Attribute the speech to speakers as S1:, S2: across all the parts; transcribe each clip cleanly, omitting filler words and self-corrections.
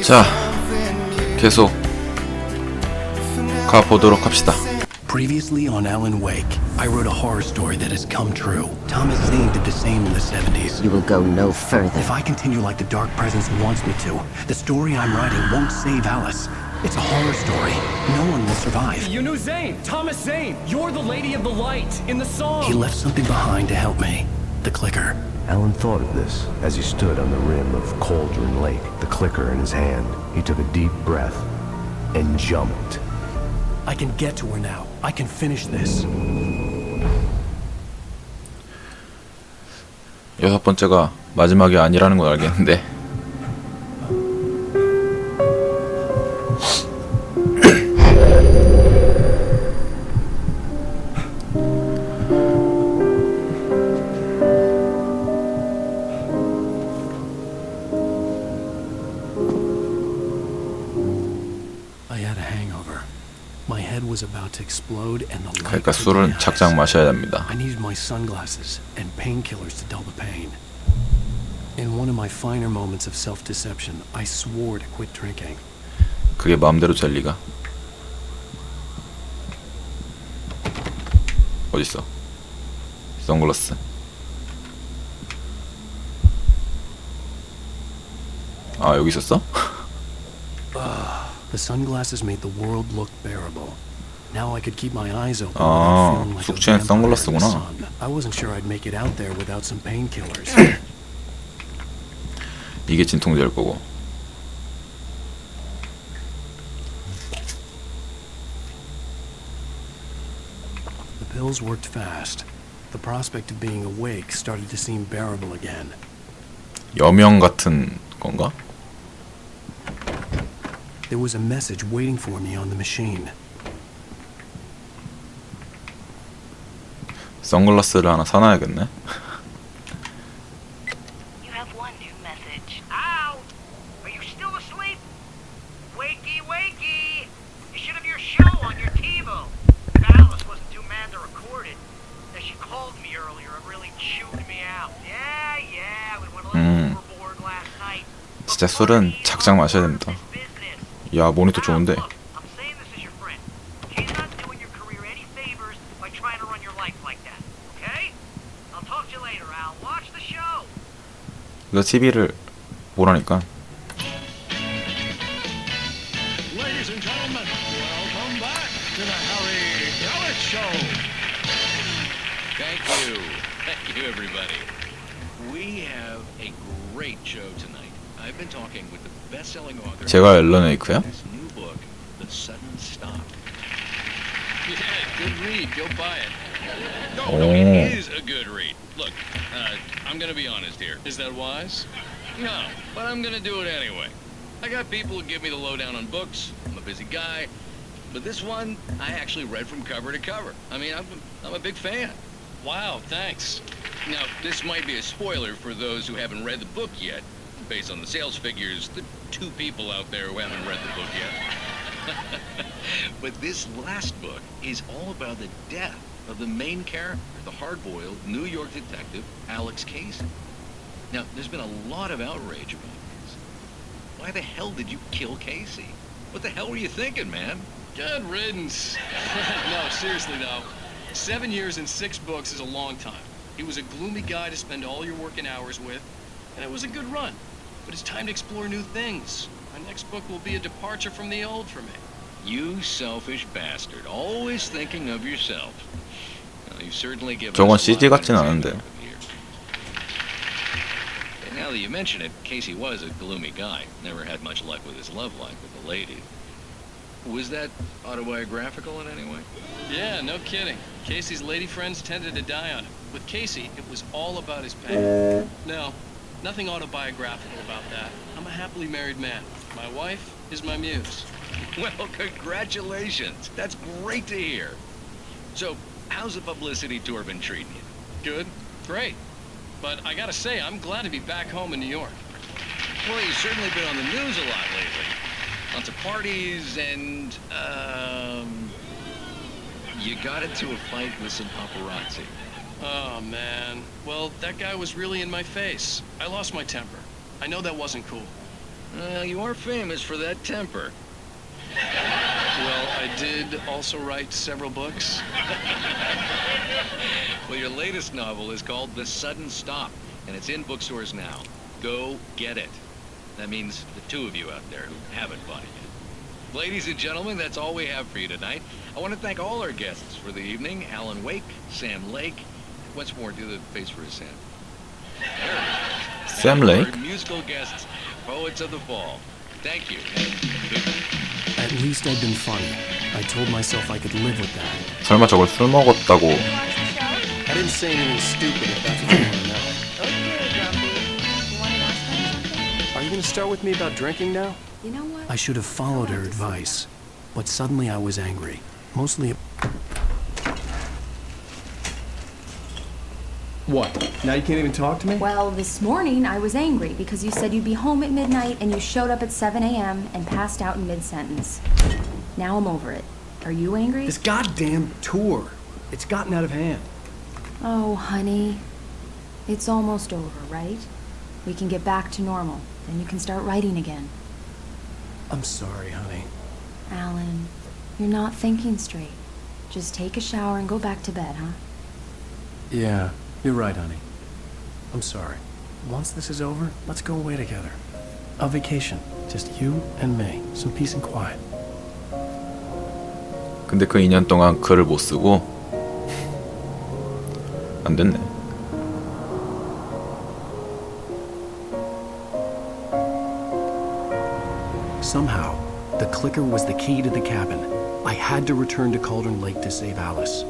S1: 자, 계속 가보도록 합시다.
S2: Previously on Alan Wake, I wrote a horror story that has come true. Thomas Zane did the same in the 70s.
S3: You will go no further.
S2: If I continue like the Dark Presence wants me to, the story I'm writing won't save Alice. It's a horror story. No one will survive.
S4: You knew Zane! Thomas Zane! You're the Lady of the Light in the song!
S2: He left something behind to help me. The clicker.
S5: Alan thought of this as he stood on the rim of Cauldron Lake, the clicker in his hand. He took a deep breath and jumped.
S2: I can get to her now. I can finish this.
S1: 여섯 번째가 마지막이 아니라는 걸 알겠는데 그러니까 술은 작작 마셔야 됩니다.
S2: I needed my sunglasses and painkillers to dull the pain. In one of my finer moments of self-deception, I swore to quit drinking.
S1: 그게 마음대로 될 리가. 어딨어? 선글라스. 아, 여기 있었어?
S2: The sunglasses made the world look bearable. Now I could keep my eyes open.
S1: 아, 숙취엔 선글라스구나.
S2: I wasn't sure I'd make it out there without some painkillers.
S1: 이게 진통제일 거고.
S2: The pills worked fast. The prospect of being awake started to seem bearable again.
S1: 여명 같은 건가?
S2: There was a message waiting for me on the machine.
S1: 선글라스를 하나 사놔야겠네.
S6: You have one new message. Ow! Are you still asleep? Wakey, wakey! You should have your show on your TiVo. Alice wasn't too mad to record it. As she called me earlier, it really chewed me out. Yeah, we went a little overboard last night.
S1: 진짜 술은 작작 마셔야 됩니다. 야, 모니터 좋은데.
S6: I'm saying this as your friend. She's not doing your career any favors by trying to run your life like that. Okay? I'll talk to you later, Al. Watch the show.
S1: 이거 TV를 보라니까.
S7: Ladies and gentlemen, welcome back to the Harry Gallet Show.
S8: Thank you everybody. We have a great show tonight. I've been talking with the best-selling author.
S1: 제가 앨런 웨이크야?
S8: His new book, The Sudden Stop. Yeah, good read. Go buy it. No, it is a good read. Look, I'm gonna be honest here.
S4: Is that wise?
S8: No, but I'm gonna do it anyway. I got people who give me the lowdown on books. I'm a busy guy, but this one I actually read from cover to cover. I mean, I'm a big fan.
S4: Wow, thanks.
S8: Now, this might be a spoiler for those who haven't read the book yet. Based on the sales figures, the two people out there who haven't read the book yet. But this last book is all about the death of the main character, the hard-boiled New York detective, Alex Casey. Now, there's been a lot of outrage about this. Why the hell did you kill Casey? What the hell were you thinking, man?
S4: Good riddance. No, seriously though. 7 years and 6 books is a long time. He was a gloomy guy to spend all your working hours with, and it was a good run. But it's time to explore new things. My next book will be a departure from the old for me.
S8: You selfish bastard. Always thinking of yourself. Well, you've certainly given
S1: 저건
S8: us a lot
S1: CG
S8: of
S1: 같진
S8: entertainment
S1: 않은데.
S8: over the years. And now that you mention it, Casey was a gloomy guy. Never had much luck with his love life with the ladies. Was that autobiographical in any way?
S4: Yeah, no kidding. Casey's lady friends tended to die on him. With Casey, it was all about his pain. No, nothing autobiographical about that. I'm a happily married man. My wife is my muse.
S8: Well, congratulations. That's great to hear. So, how's the publicity tour been treating you?
S4: Good, great. But I gotta say, I'm glad to be back home in New York.
S8: Well, you've certainly been on the news a lot lately. Lots of parties and, you got into a fight with some paparazzi.
S4: Oh, man. Well, that guy was really in my face. I lost my temper. I know that wasn't cool.
S8: You are famous for that temper.
S4: Well, I did also write several books.
S8: Well, your latest novel is called The Sudden Stop, and it's in bookstores now. Go get it. That means the two of you out there who haven't bought it yet. Ladies and gentlemen, that's all we have for you tonight. I want to thank all our guests for the evening. Alan Wake, Sam Lake. Once more, do the face for a Sam. There it is.
S1: Sam Lake?
S8: Our musical guests, Poets of the Fall. Thank you, and good night.
S2: At least I'd been funny. I told myself I could live with that.
S1: 설마 저걸 술 먹었다고.
S2: I didn't say anything stupid if that's what you want to know.
S3: Okay, Grumpy. You want to ask me something?
S2: Are you going to start with me about drinking now?
S3: You know what?
S2: I should have followed her advice, but suddenly I was angry. Mostly.
S9: What? Now you can't even talk to me?
S3: Well, this morning I was angry because you said you'd be home at midnight and you showed up at 7 a.m. and passed out in mid-sentence. Now I'm over it. Are you angry?
S9: This goddamn tour. It's gotten out of hand.
S3: Oh, honey. It's almost over, right? We can get back to normal. Then you can start writing again.
S2: I'm sorry, honey.
S3: Alan, you're not thinking straight. Just take a shower and go back to bed, huh?
S2: Yeah, you're right, honey. I'm sorry. Once this is over, let's go away together. A vacation. Just you and me. Some peace and quiet.
S1: 근데 그 2년 동안 글을 못 쓰고 안 됐네.
S2: Somehow, the clicker was the key to the cabin. I had to return to Cauldron Lake to save Alice.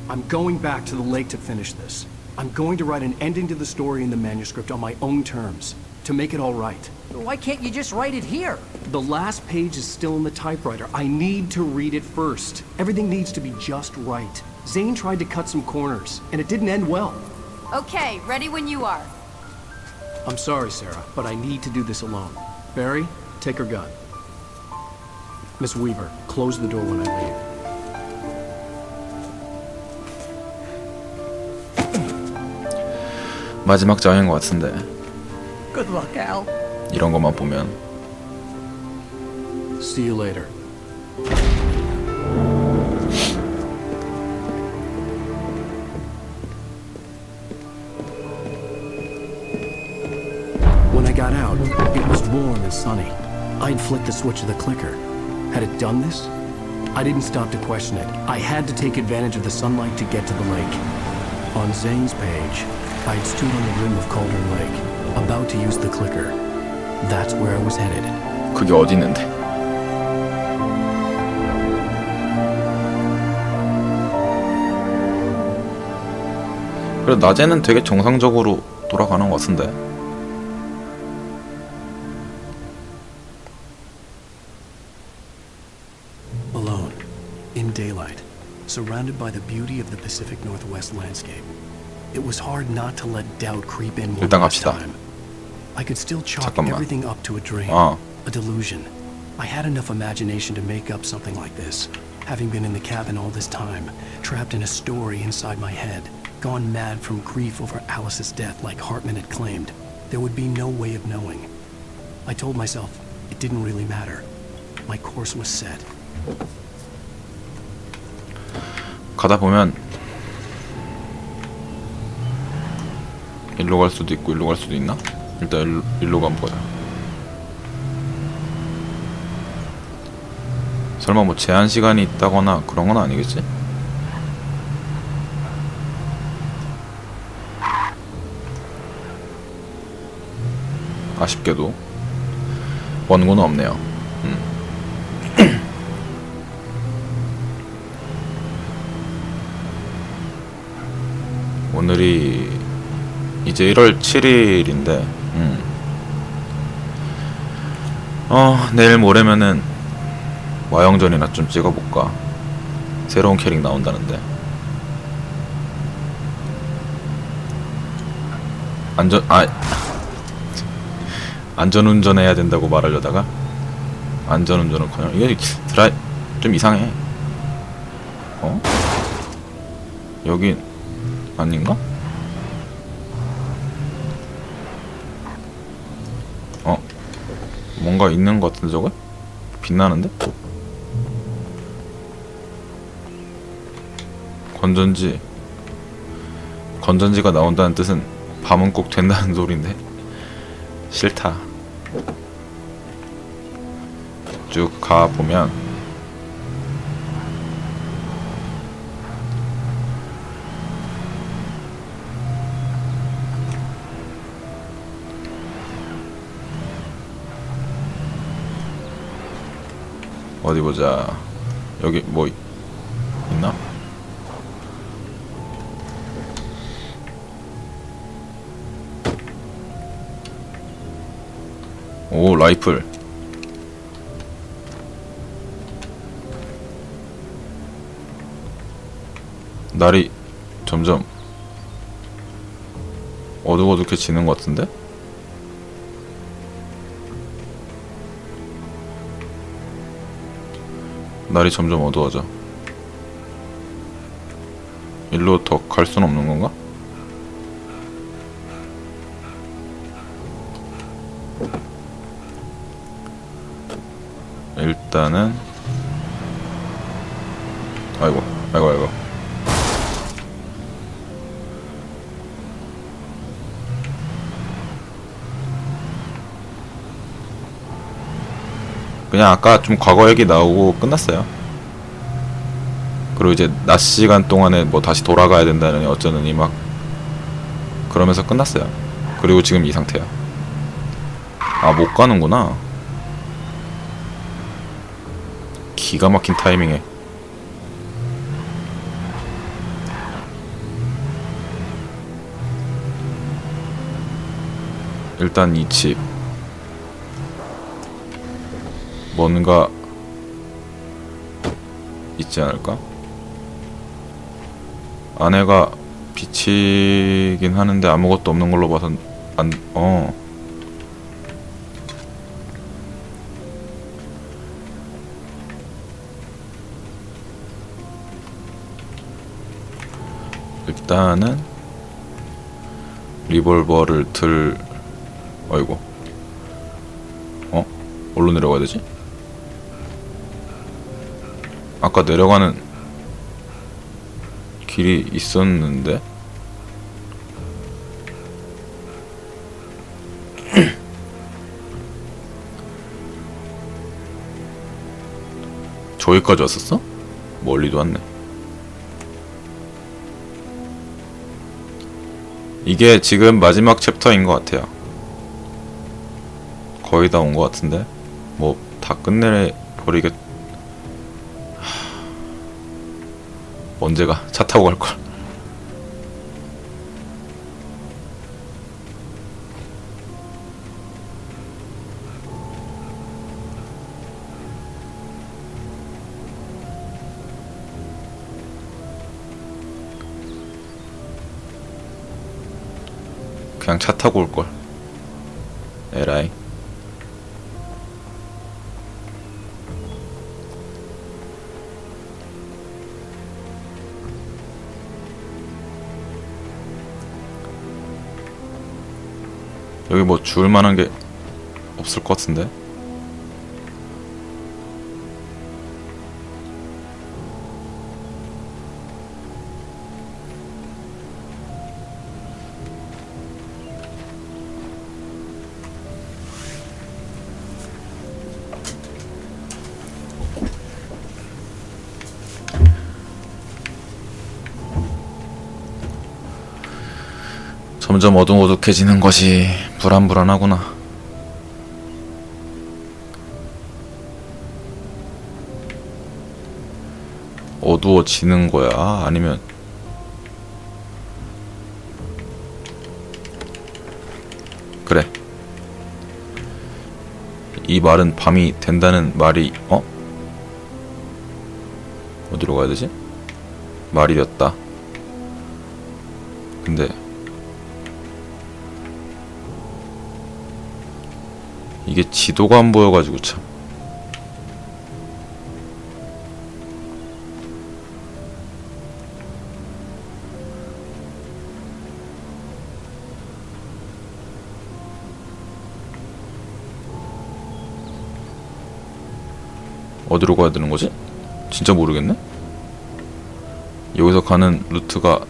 S2: I'm going back to the lake to finish this. I'm going to write an ending to the story in the manuscript on my own terms, to make it all right.
S6: Why can't you just write it here?
S2: The last page is still in the typewriter. I need to read it first. Everything needs to be just right. Zane tried to cut some corners, and it didn't end well.
S3: Okay, ready when you are.
S2: I'm sorry, Sarah, but I need to do this alone. Barry, take her gun. Miss Weaver, close the door when I leave.
S1: 마지막 장인 것 같은데.
S6: Good luck, Al.
S1: 이런 것만 보면.
S2: See you later. When I got out, it was warm and sunny. I'd flicked the switch of the clicker. Had it done this? I didn't stop to question it. I had to take advantage of the sunlight to get to the lake. On Zane's page, I'd stood on the rim of Cauldron Lake, about to use the clicker. That's where I was headed.
S1: 그게 어디 있는데? 그래 낮에는 되게 정상적으로 돌아가는 것 같은데.
S2: Alone, in daylight, surrounded by the beauty of the Pacific Northwest landscape. It was hard not to let doubt creep in one
S1: 일단
S2: last
S1: 갑시다.
S2: time. I could still chalk
S1: 잠깐만.
S2: everything up to a dream,
S1: 아.
S2: a delusion. I had enough imagination to make up something like this. Having been in the cabin all this time, trapped in a story inside my head, gone mad from grief over Alice's death like Hartman had claimed, there would be no way of knowing. I told myself it didn't really matter. My course was set.
S1: 가다 보면 일로 갈 수도 있고 일로 갈 수도 있나? 일단 일로 가면 보자. 설마 뭐 제한 시간이 있다거나 그런 건 아니겠지? 아쉽게도 원고는 없네요. 오늘이 이제 1월 7일인데 내일 모레면은 와영전이나 좀 찍어볼까. 새로운 캐릭 나온다는데. 안전운전 해야 된다고 말하려다가 안전운전은커녕 이게 좀 이상해. 여긴 아닌가? 뭔가 있는 것 같은데 저거? 빛나는데? 건전지가 나온다는 뜻은 밤은 꼭 된다는 소린데 싫다. 쭉 가보면 어디 보자. 여기 뭐 있나? 오, 라이플. 날이 점점 어둑어둑해지는 것 같은데? 날이 점점 어두워져. 일로 더 갈 수는 없는 건가? 일단은 아이고. 그냥 아까 좀 과거 얘기 나오고 끝났어요. 그리고 이제 낮 시간 동안에 뭐 다시 돌아가야 된다느니 어쩌느니 막 그러면서 끝났어요. 그리고 지금 이 상태야. 아, 못 가는구나. 기가 막힌 타이밍에. 일단 이 집 뭔가 있지 않을까? 안에가 비치긴 하는데 아무것도 없는 걸로 봐선 일단은 리볼버를 어이구. 어디로 내려가야 되지? 아까 내려가는 길이 있었는데? 저기까지 왔었어? 멀리도 왔네. 이게 지금 마지막 챕터인 것 같아요. 거의 다 온 것 같은데 뭐 다 끝내버리겠. 언제가 차 타고 갈걸. 그냥 차 타고 올걸. 에라이. 여기 뭐 주울 만한 게 없을 것 같은데? 점점 어둑어둑해지는 것이 불안불안하구나. 어두워지는 거야? 아니면 그래. 이 말은 밤이 된다는 말이 어디로 가야 되지? 말이 됐다. 근데 이게 지도가 안 보여가지고 참. 어디로 가야 되는 거지? 진짜 모르겠네? 여기서 가는 루트가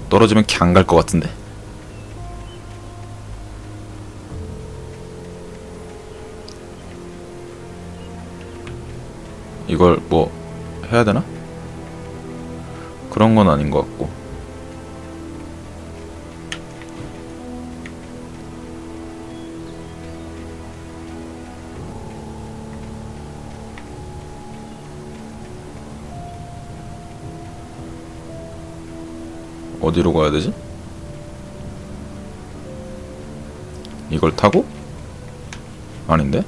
S1: 떨어지면 그냥 갈 것 같은데? 이걸 뭐 해야 되나? 그런 건 아닌 것 같고. 어디로 가야 되지? 이걸 타고? 아닌데?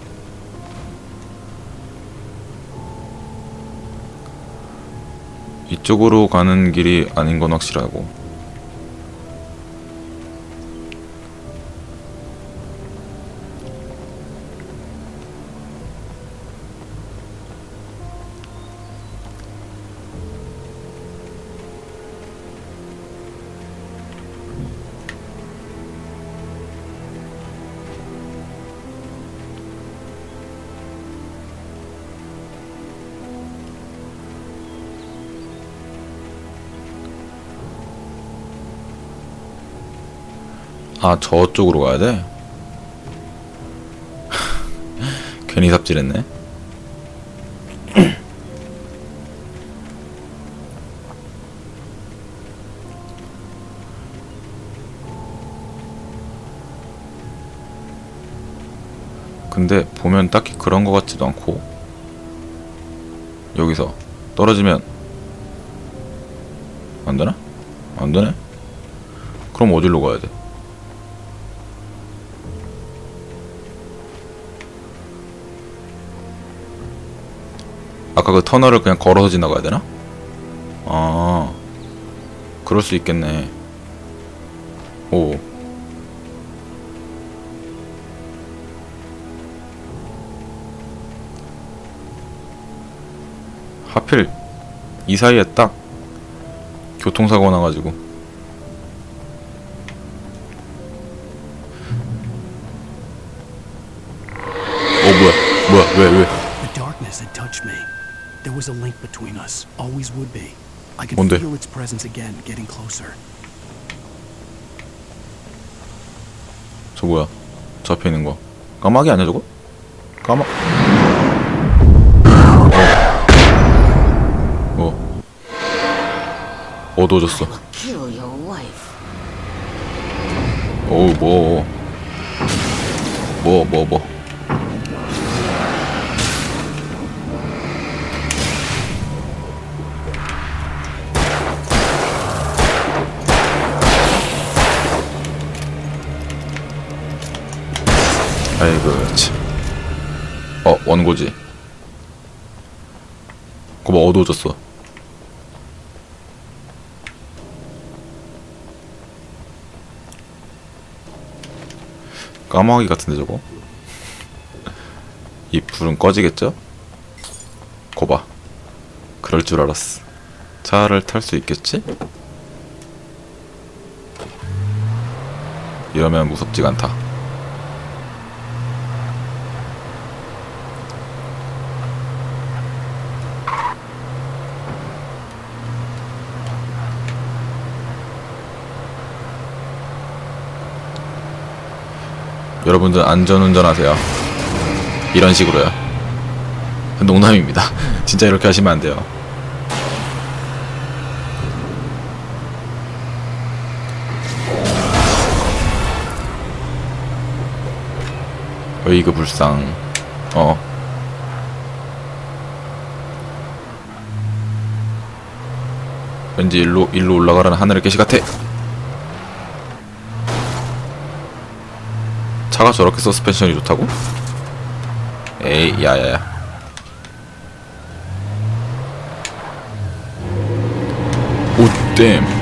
S1: 이쪽으로 가는 길이 아닌 건 확실하고. 아, 저쪽으로 가야 돼? 괜히 삽질했네. 근데 보면 딱히 그런 것 같지도 않고. 여기서 떨어지면 안 되나? 안 되네? 그럼 어디로 가야 돼? 아까 그 터널을 그냥 걸어서 지나가야 되나? 아, 그럴 수 있겠네. 오. 하필 이 사이에 딱 교통사고가 나가지고. 뭐야, 왜?
S2: The darkness had touched me. There was a link between us. Always would be. I could
S1: 뭔데?
S2: feel its presence again, getting closer.
S1: 저 뭐야? 저 앞에 있는 거 까마귀 아니야 저거? 까마... 어두워졌어. 어우 뭐 아이고 참. 원고지. 그거 뭐 어두워졌어. 까마귀 같은데 저거? 이 불은 꺼지겠죠? 거봐. 그럴 줄 알았어. 차를 탈 수 있겠지? 이러면 무섭지가 않다. 여러분들 안전운전하세요. 이런 식으로요. 농담입니다. 진짜 이렇게 하시면 안 돼요. 어이그 불상. 왠지 일로 올라가라는 하늘의 계시 같아. 차가 저렇게 서스펜션이 좋다고? 에이, 야야야. 오, 댐.